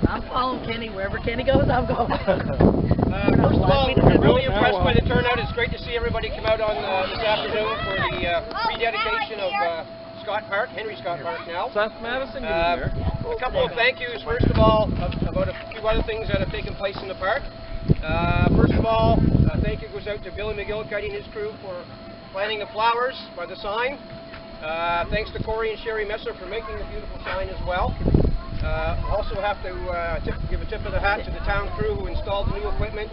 I'm following Kenny. Wherever Kenny goes, I'm going. First of all, I'm really impressed by the turnout. It's great to see everybody come out on this afternoon for the rededication of Scott Park, Henry Scott Park now. Seth Madison, get in there. A couple of thank yous, first of all, about a few other things that have taken place in the park. First of all, thank you goes out to Billy McGillicuddy and his crew for planting the flowers by the sign. Thanks to Corey and Sherry Messer for making the beautiful sign as well. Also have to give a tip of the hat to the town crew who installed the new equipment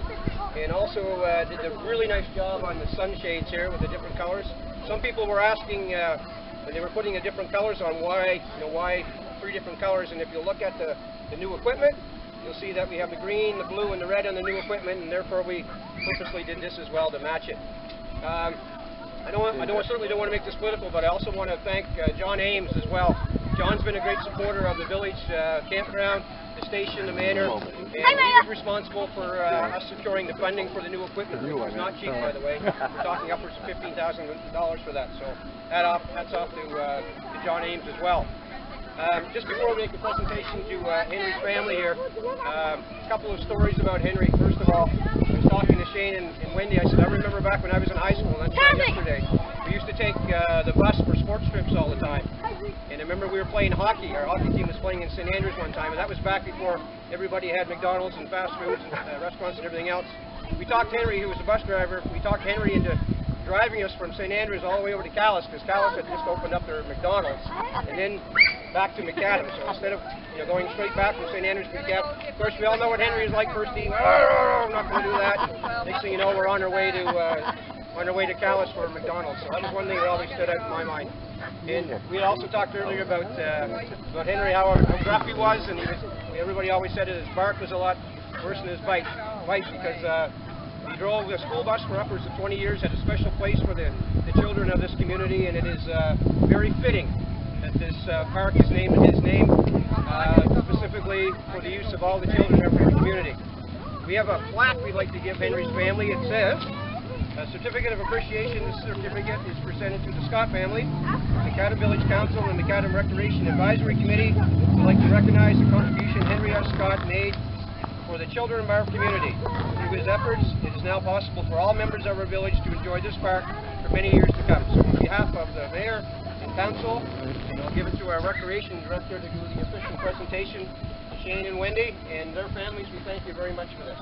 and also did a really nice job on the sunshades here with the different colors. Some people were asking when they were putting the different colors on why 3 different colors, and if you look at the new equipment, you'll see that we have the green, the blue, and the red on the new equipment, and therefore we purposely did this as well to match it. I certainly don't want to make this political, but I also want to thank John Ames as well. John's been a great supporter of the village campground, the station, the manor, and he was responsible for us securing the funding for the new equipment, which was not cheap, by the way. We're talking upwards of $15,000 for that, so hats off to John Ames as well. Just before we make the presentation to Henry's family here, a couple of stories about Henry. First of all, I was talking to Shane and Wendy. I said, I remember back when I was in high school, and that's yesterday, we used to take the bus for sports trips all the time. And I remember we were playing hockey. Our hockey team was playing in St. Andrews one time, and that was back before everybody had McDonald's and fast foods and restaurants and everything else. We talked Henry, who was a bus driver, we talked Henry into driving us from St. Andrews all the way over to Calais, because Calais had just opened up their McDonald's, and then back to McAdam. So instead of going straight back from St. Andrews to McAdam, of course we all know what Henry is like first eating. I'm not going to do that. Next thing you know, we're on our way to Calais for McDonald's. So that was one thing that always stood out in my mind. And we also talked earlier about Henry, how gruff he was, and everybody always said that his bark was a lot worse than his bite because he drove the school bus for upwards of 20 years, had a special place for the children of this community, and it is very fitting that this park is named in his name, specifically for the use of all the children of our community. We have a plaque we'd like to give Henry's family. It says, a certificate of appreciation. This certificate is presented to the Scott family, the McAdam Village Council, and the McAdam Recreation Advisory Committee. We'd like to recognize the contribution Henry S. Scott made for the children of our community. Through his efforts, it is now possible for all members of our village to enjoy this park for many years to come. So on behalf of the Mayor and Council, I'll give it to our Recreation Director to do the official presentation, Shane and Wendy, and their families. We thank you very much for this.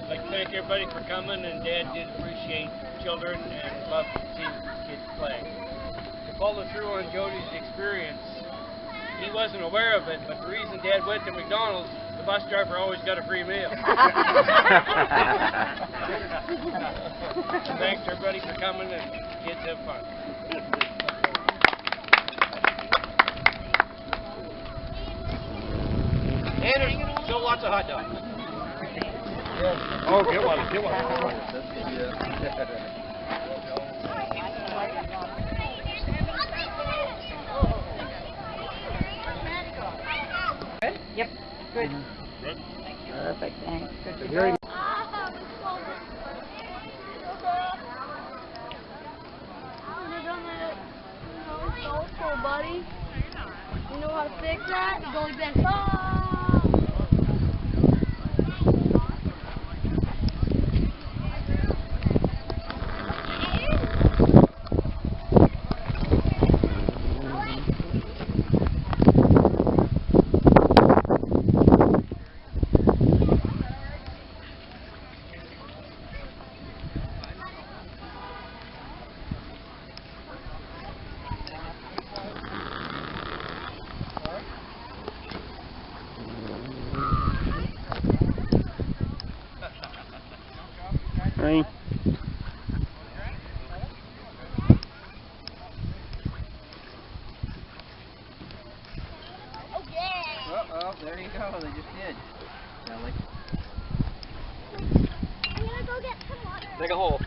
I'd like to thank everybody for coming, and Dad did appreciate children and love to see kids play. To follow through on Jody's experience, he wasn't aware of it, but the reason Dad went to McDonald's, the bus driver always got a free meal. Thanks to everybody for coming, and kids have fun. And there's still lots of hot dogs. Oh, get one. Yep. Good. Good. Perfect. Thanks. Good to Very go. Buddy, you know how to fix that? Go like this. Right. Ellie. I'm gonna go get some water. Dig a hole.